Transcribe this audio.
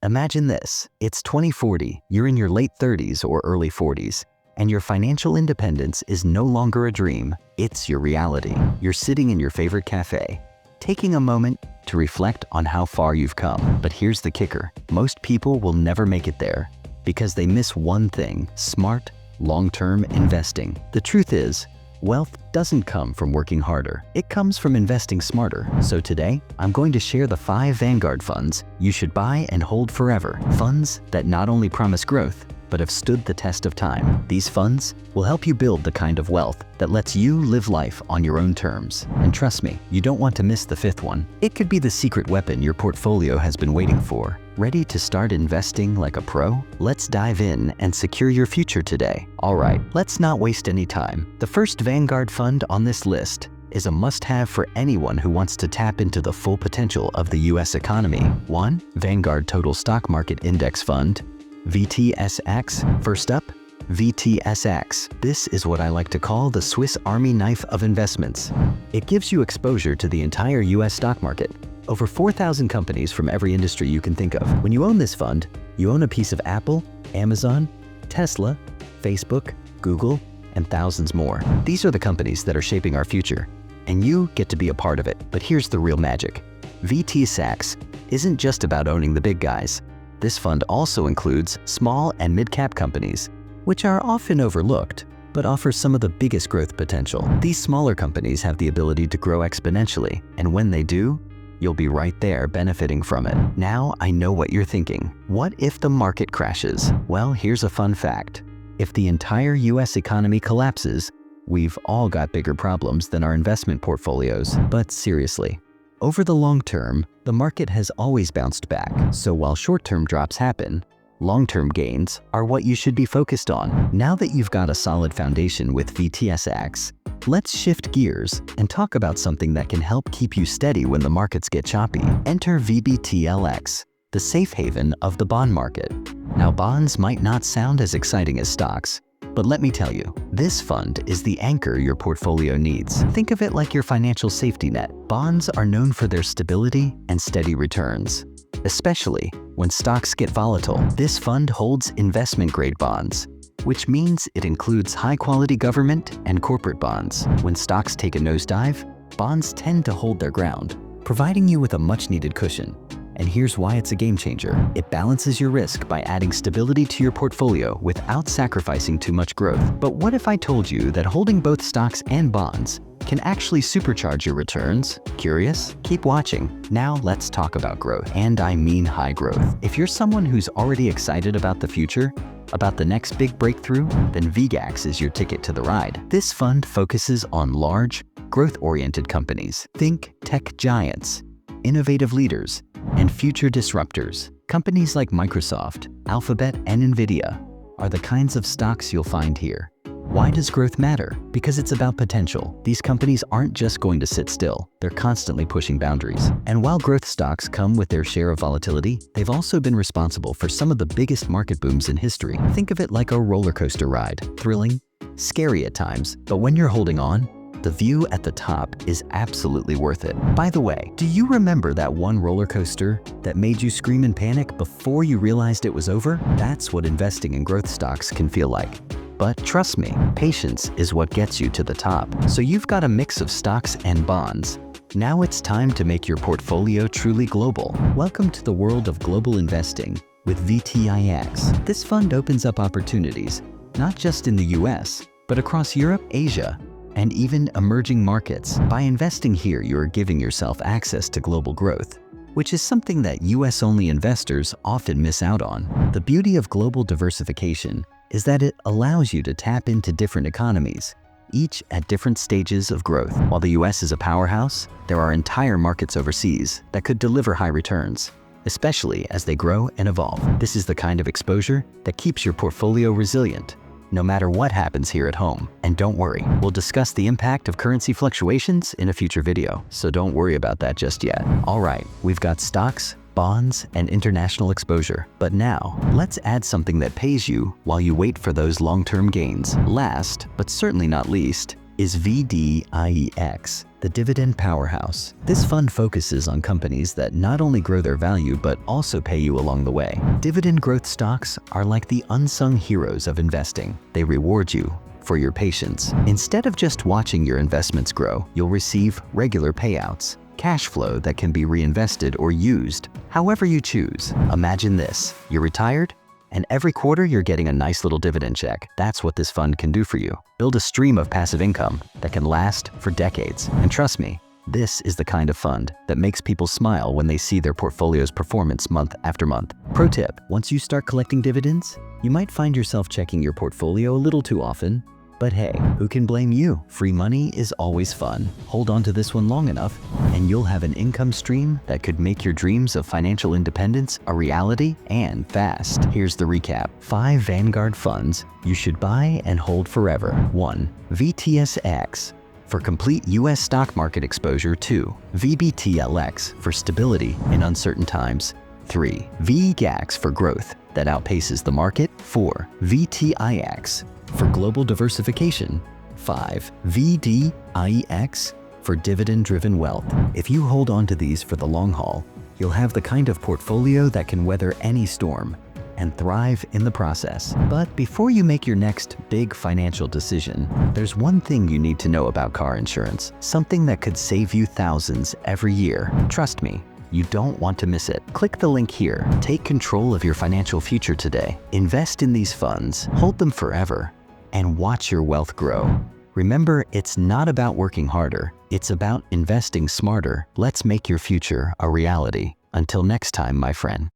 Imagine this. It's 2040, you're in your late 30s or early 40s, and your financial independence is no longer a dream, it's your reality. You're sitting in your favorite cafe, taking a moment to reflect on how far you've come. But here's the kicker. Most people will never make it there because they miss one thing: smart, long-term investing. The truth is, wealth doesn't come from working harder. It comes from investing smarter. So today, I'm going to share the 5 Vanguard funds you should buy and hold forever. Funds that not only promise growth, but have stood the test of time. These funds will help you build the kind of wealth that lets you live life on your own terms. And trust me, you don't want to miss the 5th one. It could be the secret weapon your portfolio has been waiting for. Ready to start investing like a pro? Let's dive in and secure your future today. All right, let's not waste any time. The first Vanguard fund on this list is a must-have for anyone who wants to tap into the full potential of the US economy. 1. Vanguard Total Stock Market Index Fund, VTSX. First up, VTSX. This is what I like to call the Swiss Army knife of investments. It gives you exposure to the entire US stock market. Over 4,000 companies from every industry you can think of. When you own this fund, you own a piece of Apple, Amazon, Tesla, Facebook, Google, and thousands more. These are the companies that are shaping our future, and you get to be a part of it. But here's the real magic. VTSX isn't just about owning the big guys. This fund also includes small and mid-cap companies, which are often overlooked, but offer some of the biggest growth potential. These smaller companies have the ability to grow exponentially, and when they do, you'll be right there benefiting from it. Now I know what you're thinking. What if the market crashes? Well, here's a fun fact. If the entire US economy collapses, we've all got bigger problems than our investment portfolios. But seriously, over the long term, the market has always bounced back. So while short-term drops happen, long-term gains are what you should be focused on. Now that you've got a solid foundation with VTSX, let's shift gears and talk about something that can help keep you steady when the markets get choppy. Enter VBTLX, the safe haven of the bond market. Now, bonds might not sound as exciting as stocks, but let me tell you, this fund is the anchor your portfolio needs. Think of it like your financial safety net. Bonds are known for their stability and steady returns, especially when stocks get volatile. This fund holds investment-grade bonds, which means it includes high-quality government and corporate bonds. When stocks take a nosedive, bonds tend to hold their ground, providing you with a much-needed cushion. And here's why it's a game changer. It balances your risk by adding stability to your portfolio without sacrificing too much growth. But what if I told you that holding both stocks and bonds can actually supercharge your returns? Curious? Keep watching. Now let's talk about growth. And I mean high growth. If you're someone who's already excited about the future, about the next big breakthrough, then VGAX is your ticket to the ride. This fund focuses on large, growth-oriented companies. Think tech giants, innovative leaders, and future disruptors. Companies like Microsoft, Alphabet, and Nvidia are the kinds of stocks you'll find here. Why does growth matter? Because it's about potential. These companies aren't just going to sit still, they're constantly pushing boundaries. And while growth stocks come with their share of volatility, they've also been responsible for some of the biggest market booms in history. Think of it like a roller coaster ride. Thrilling, scary at times, but when you're holding on, the view at the top is absolutely worth it. By the way, do you remember that one roller coaster that made you scream in panic before you realized it was over? That's what investing in growth stocks can feel like. But trust me, patience is what gets you to the top. So you've got a mix of stocks and bonds. Now it's time to make your portfolio truly global. Welcome to the world of global investing with VTIX. This fund opens up opportunities, not just in the US, but across Europe, Asia, and even emerging markets. By investing here, you are giving yourself access to global growth, which is something that US-only investors often miss out on. The beauty of global diversification is that it allows you to tap into different economies, each at different stages of growth. While the US is a powerhouse, there are entire markets overseas that could deliver high returns, especially as they grow and evolve. This is the kind of exposure that keeps your portfolio resilient, no matter what happens here at home. And don't worry, we'll discuss the impact of currency fluctuations in a future video, so don't worry about that just yet. All right, we've got stocks, bonds, and international exposure. But now, let's add something that pays you while you wait for those long-term gains. Last, but certainly not least, is VDIEX, the dividend powerhouse. This fund focuses on companies that not only grow their value but also pay you along the way. Dividend growth stocks are like the unsung heroes of investing. They reward you for your patience. Instead of just watching your investments grow, you'll receive regular payouts, cash flow that can be reinvested or used however you choose. Imagine this: you're retired, and every quarter you're getting a nice little dividend check. That's what this fund can do for you. Build a stream of passive income that can last for decades. And trust me, this is the kind of fund that makes people smile when they see their portfolio's performance month after month. Pro tip: once you start collecting dividends, you might find yourself checking your portfolio a little too often. But hey, who can blame you? Free money is always fun. Hold on to this one long enough, and you'll have an income stream that could make your dreams of financial independence a reality, and fast. Here's the recap. 5 Vanguard funds you should buy and hold forever. 1. VTSX for complete US stock market exposure. 2. VBTLX for stability in uncertain times. 3. VGAX for growth that outpaces the market. 4. VTIX for global diversification. 5. VDIEX for dividend-driven wealth. If you hold on to these for the long haul, you'll have the kind of portfolio that can weather any storm and thrive in the process. But before you make your next big financial decision, there's one thing you need to know about car insurance, something that could save you thousands every year. Trust me, you don't want to miss it. Click the link here. Take control of your financial future today. Invest in these funds, hold them forever, and watch your wealth grow. Remember, it's not about working harder, it's about investing smarter. Let's make your future a reality. Until next time, my friend.